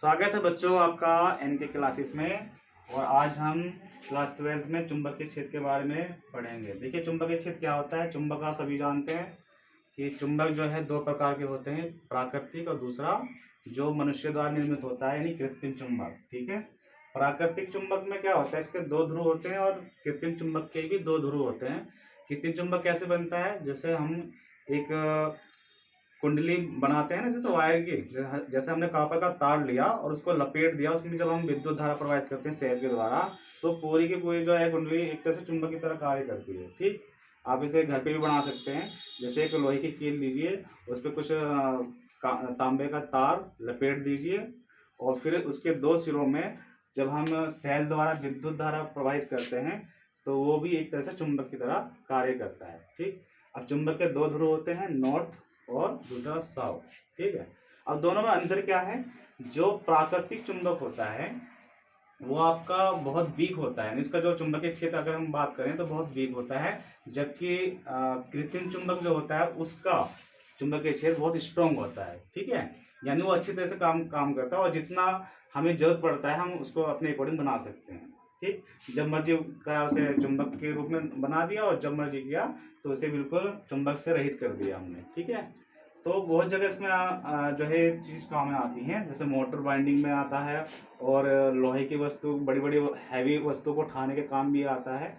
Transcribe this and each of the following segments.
स्वागत है बच्चों आपका एनके क्लासेस में। और आज हम क्लास 12th में चुंबकीय क्षेत्र के बारे में पढ़ेंगे। देखिए, चुंबकीय क्षेत्र क्या होता है। चुंबक आप सभी जानते हैं कि चुंबक जो है दो प्रकार के होते हैं, प्राकृतिक और दूसरा जो मनुष्य द्वारा निर्मित होता है यानी कृत्रिम चुंबक। ठीक है, प्राकृतिक चुंबक में क्या होता है, इसके दो ध्रुव होते हैं और कृत्रिम चुंबक के भी दो ध्रुव होते हैं। कृत्रिम चुंबक कैसे बनता है, जैसे हम एक कुंडली बनाते हैं ना, जैसे वायर की, जैसे हमने कॉपर का तार लिया और उसको लपेट दिया, उसमें जब हम विद्युत धारा प्रवाहित करते हैं सेल के द्वारा, तो पूरी की पूरी जो है कुंडली एक तरह से चुंबक की तरह कार्य करती है। ठीक, आप इसे घर पे भी बना सकते हैं। जैसे एक लोहे की कील लीजिए, उस पर कुछ तांबे का तार लपेट दीजिए और फिर उसके दो सिरों में जब हम सेल द्वारा विद्युत धारा प्रवाहित करते हैं तो वो भी एक तरह से चुंबक की तरह कार्य करता है। ठीक, अब चुंबक के दो ध्रुव होते हैं, नॉर्थ और दूसरा साउथ। ठीक है, अब दोनों में अंतर क्या है। जो प्राकृतिक चुंबक होता है वो आपका बहुत वीक होता है, इसका जो चुंबकीय क्षेत्र अगर हम बात करें तो बहुत वीक होता है, जबकि कृत्रिम चुंबक जो होता है उसका चुंबकीय क्षेत्र बहुत स्ट्रांग होता है। ठीक है, यानी वो अच्छी तरह से काम करता है और जितना हमें जरूरत पड़ता है हम उसको अपने अकॉर्डिंग बना सकते हैं। ठीक, जब मर्जी करा उसे चुंबक के रूप में बना दिया और जब मर्जी किया तो उसे बिल्कुल चुंबक से रहित कर दिया हमने। ठीक है, तो बहुत जगह इसमें जो है चीज़ काम में आती हैं, जैसे मोटर बाइंडिंग में आता है और लोहे की वस्तु, बड़ी बड़ी हैवी वस्तु को उठाने के काम भी आता है।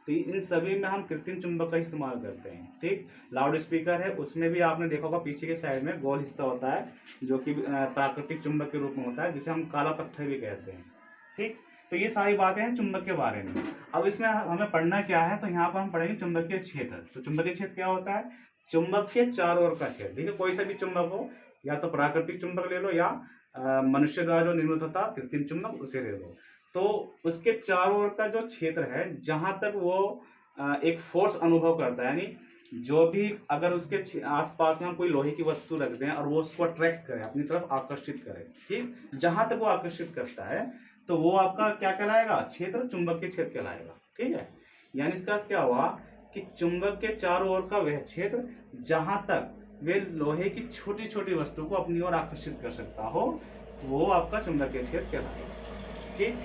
तो इन सभी में हम कृत्रिम चुंबक का इस्तेमाल करते हैं। ठीक, लाउड स्पीकर है, उसमें भी आपने देखा होगा पीछे के साइड में गोल हिस्सा होता है जो कि प्राकृतिक चुंबक के रूप में होता है, जिसे हम काला पत्थर भी कहते हैं। ठीक, तो ये सारी बातें हैं चुंबक के बारे में। अब इसमें हमें पढ़ना क्या है, तो यहाँ पर हम पढ़ेंगे चुंबकीय क्षेत्र। तो चुंबकीय क्षेत्र क्या होता है, चुंबक के चारों ओर का क्षेत्र। देखिए, कोई सा भी चुंबक हो, या तो प्राकृतिक चुंबक ले लो या मनुष्य द्वारा जो निर्मित होता है कृत्रिम चुंबक, उसे ले लो। तो उसके चारों ओर का जो क्षेत्र है, जहां तक वो एक फोर्स अनुभव करता है, यानी जो भी अगर उसके आसपास में हम कोई लोहे की वस्तु रख दें और वो उसको अट्रैक्ट करे, अपनी तरफ आकर्षित करे, ठीक, जहां तक वो आकर्षित करता है तो वो आपका क्या कहलाएगा, क्षेत्र, चुंबकीय क्षेत्र कहलाएगा। ठीक है, यानी इसका अर्थ क्या हुआ कि चुंबक के चारों ओर का वह क्षेत्र जहां तक वे लोहे की छोटी छोटी वस्तु को अपनी ओर आकर्षित कर सकता हो, वो आपका चुंबकीय क्षेत्र कहलाएगा। ठीक,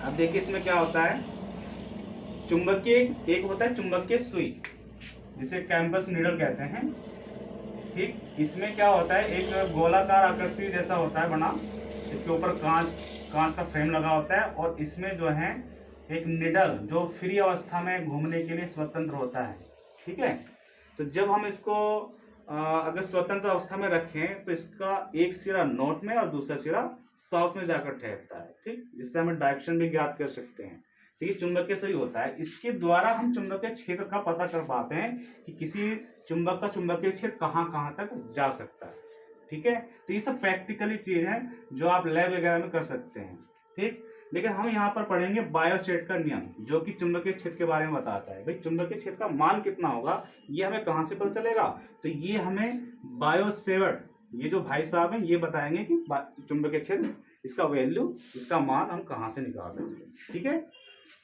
अब देखिए इसमें क्या होता है। चुंबकीय एक होता है चुंबकीय सुई, जिसे कैंपस नीडल कहते हैं। ठीक, इसमें क्या होता है, एक गोलाकार आकृति जैसा होता है बना, इसके ऊपर कांच का फ्रेम लगा होता है और इसमें जो है एक निडल जो फ्री अवस्था में घूमने के लिए स्वतंत्र होता है। ठीक है, तो जब हम इसको अगर स्वतंत्र अवस्था में रखें तो इसका एक सिरा नॉर्थ में और दूसरा सिरा साउथ में जाकर ठहरता है। ठीक, जिससे हम डायरेक्शन भी ज्ञात कर सकते हैं। देखिए, चुंबकीय सही होता है, इसके द्वारा हम चुंबकीय क्षेत्र का पता कर पाते हैं कि किसी चुंबक का चुंबकीय क्षेत्र कहाँ कहाँ तक जा सकता है। ठीक है, तो ये सब प्रैक्टिकली चीज है जो आप लैब वगैरह में कर सकते हैं। ठीक, लेकिन हम यहाँ पर पढ़ेंगे बायोसेट का नियम, जो कि चुंबकीय क्षेत्र के बारे में बताता है। भाई, चुंबकीय क्षेत्र का मान कितना होगा ये हमें कहाँ से पता चलेगा, तो ये हमें बायोसेवर्ट, ये जो भाई साहब हैं, ये बताएंगे कि चुंबकीय क्षेत्र, इसका वैल्यू, इसका मान हम कहाँ से निकाल सकते हैं। ठीक है,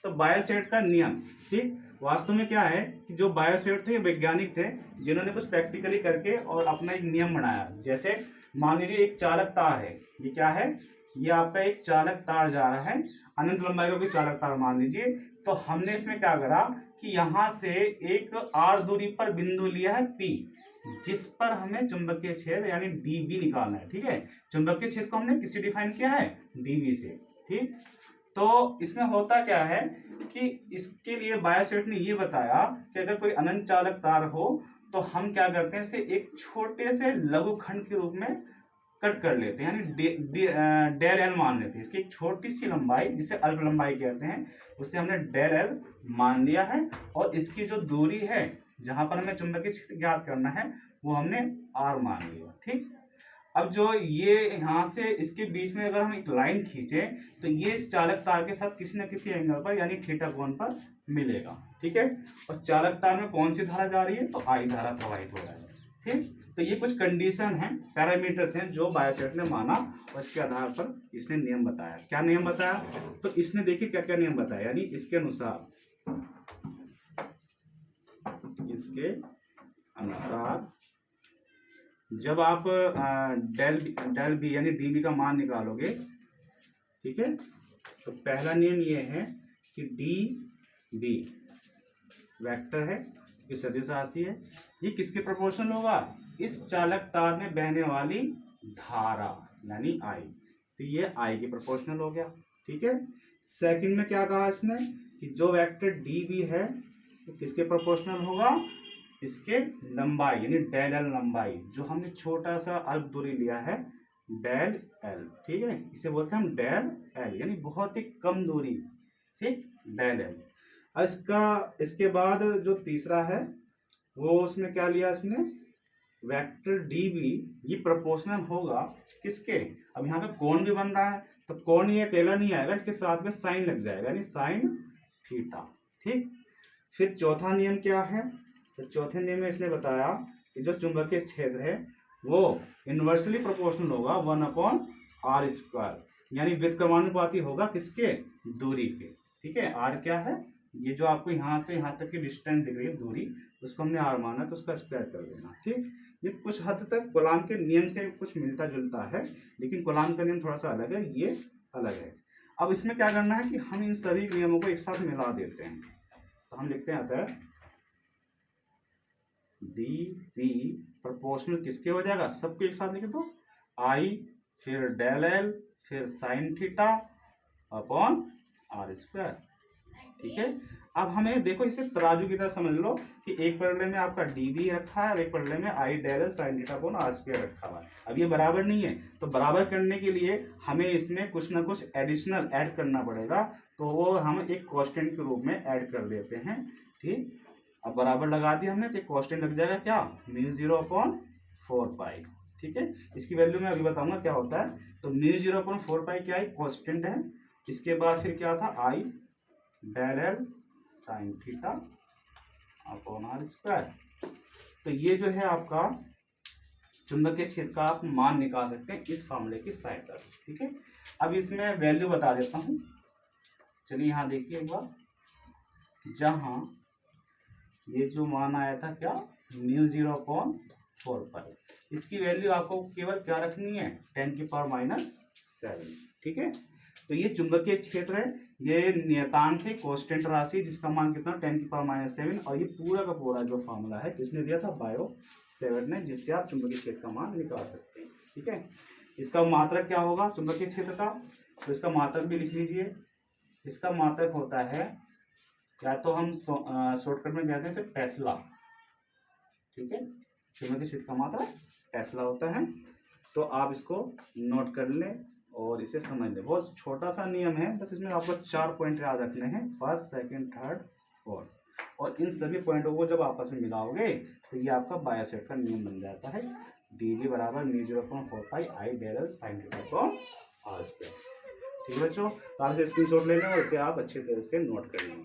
तो बायोसेट का नियम। ठीक, वास्तव में क्या है कि जो बायोसेट थे, वैज्ञानिक थे जिन्होंने कुछ प्रैक्टिकली करके और अपना एक नियम बनाया। जैसे मान लीजिए एक चालक तार है, ये क्या है, ये आपका एक चालक तार जा रहा है, अनंत लंबाई का कोई चालक तार मान लीजिए। तो हमने इसमें क्या करा कि यहाँ से एक r दूरी पर बिंदु लिया है P, जिस पर हमें चुंबकीय क्षेत्र यानी dB निकालना है। ठीक है, चुंबकीय क्षेत्र को हमने किससे डिफाइन किया है, dB से। ठीक, तो इसमें होता क्या है कि इसके लिए बायोसेट ने ये बताया कि अगर कोई अनंत चालक तार हो तो हम क्या करते हैं, इसे एक छोटे से लघुखंड के रूप में कट कर लेते हैं, यानी डेल एल मान लेते हैं। इसकी एक छोटी सी लंबाई जिसे अल्प लंबाई कहते हैं, उसे हमने डेल एल मान लिया है और इसकी जो दूरी है जहां पर हमें चुंबकीय क्षेत्र ज्ञात करना है वो हमने आर मान लिया। ठीक, अब जो ये यहाँ से इसके बीच में अगर हम एक लाइन खींचे तो ये इस चालक तार के साथ किसी न किसी एंगल पर यानी थीटा कोण पर मिलेगा। ठीक है, और चालक तार में कौन सी धारा जा रही है, तो आई धारा प्रवाहित हो रहा है। ठीक, तो ये कुछ कंडीशन हैं, पैरामीटर्स हैं जो बायोसेट ने माना और इसके आधार पर इसने नियम बताया। क्या नियम बताया, तो इसने देखिए क्या क्या नियम बताया, यानी इसके अनुसार जब आप डेल बी यानी डी बी का मान निकालोगे, ठीक है, तो पहला नियम ये है कि डी बी वेक्टर है, ये सदिश राशि है, ये किसके प्रोपोर्शनल होगा, इस चालक तार में बहने वाली धारा यानी आई, तो ये आई के प्रोपोर्शनल हो गया। ठीक है, सेकंड में क्या कहा इसने कि जो वेक्टर डी बी है तो किसके प्रोपोर्शनल होगा, इसके लंबाई यानी डेल एल लंबाई, जो हमने छोटा सा अल्प दूरी लिया है डेल एल, ठीक है, इसे बोलते हैं हम डेल एल यानी बहुत ही कम दूरी, ठीक, डेल एल। इसके बाद जो तीसरा है वो उसमें क्या लिया इसने, वेक्टर डी बी, ये प्रोपोर्शनल होगा किसके, अब यहाँ पे कोण भी बन रहा है तो कोण ये अकेला नहीं आएगा, इसके साथ में साइन लग जाएगा यानी साइन थीटा। ठीक, फिर चौथा नियम क्या है, तो चौथे नियम में इसने बताया कि जो चुंबकीय क्षेत्र है वो इनवर्सली प्रोपोर्शनल होगा 1/r², यानी व्युत्क्रमानुपाती होगा किसके, दूरी के। ठीक है, आर क्या है, ये जो आपको यहाँ से यहाँ तक की डिस्टेंस दिख रही है दूरी, उसको हमने आर माना तो उसका स्क्वायर कर देना। ठीक, ये कुछ हद तक कूलाम के नियम से कुछ मिलता जुलता है, लेकिन कूलाम का नियम थोड़ा सा अलग है, ये अलग है। अब इसमें क्या करना है कि हम इन सभी नियमों को एक साथ मिला देते हैं, तो हम लिखते हैं अतः डी पी प्रोपोर्शनल किसके हो जाएगा, सबको एक साथ लिखे तो आई, फिर डेल एल, फिर साइन थीटा अपॉन r²। ठीक है, अब हमें देखो इसे तराजू की तरह समझ लो कि एक पलड़े में आपका डी बी रखा है और एक पलड़े में I del l sine theta upon r² रखा हुआ है। अब ये बराबर नहीं है, तो बराबर करने के लिए हमें इसमें कुछ ना कुछ एडिशनल ऐड करना पड़ेगा, तो वो हम एक कांस्टेंट के रूप में ऐड कर देते हैं। ठीक, अब बराबर लगा दिया हमने तो कांस्टेंट लग जाएगा क्या, μ0/4π। ठीक है, इसकी वैल्यू मैं अभी बताऊंगा क्या होता है। तो μ0/4π क्या है, कांस्टेंट है। इसके बाद फिर क्या था, I del l sine theta upon r²। तो ये जो है आपका चुंबकीय क्षेत्र का आप मान निकाल सकते हैं इस फॉर्मूले की सहायता से। ठीक है, अब इसमें वैल्यू बता देता हूं, चलिए यहाँ देखिए एक बार, जहां ये जो मान आया था क्या, μ0/4π, इसकी वैल्यू आपको केवल क्या रखनी है, 10⁻⁷। ठीक है, तो ये चुंबकीय क्षेत्र है, ये नियतांक है कांस्टेंट राशि जिसका मान कितना 10⁻⁷, और ये पूरा का पूरा जो फॉर्मूला है किसने दिया था, बायो सेवर्ट ने, जिससे आप चुंबकीय क्षेत्र का मान निकाल सकते हैं। ठीक है, इसका मात्रक क्या होगा चुंबकीय क्षेत्र का, तो इसका मात्रक भी लिख लीजिए। इसका मात्रक होता है, या तो हम शॉर्टकट में कहते हैं इसे टेस्ला। ठीक है, चुंबकीय क्षेत्र का मात्रक टेस्ला होता है, तो आप इसको नोट कर लें और इसे समझ लें। बहुत छोटा सा नियम है, बस इसमें आपको 4 पॉइंट याद रखने हैं, फर्स्ट, सेकंड, थर्ड, फोर्थ, और इन सभी पॉइंटों को जब आपस में मिलाओगे तो ये आपका बायोसेट का नियम बन जाता है, dV बराबर μ0/4π I del l sine theta upon r²। ठीक है बच्चों, तो आप इसे स्क्रीनशॉट ले लें और इसे आप अच्छे तरह से नोट कर लेंगे।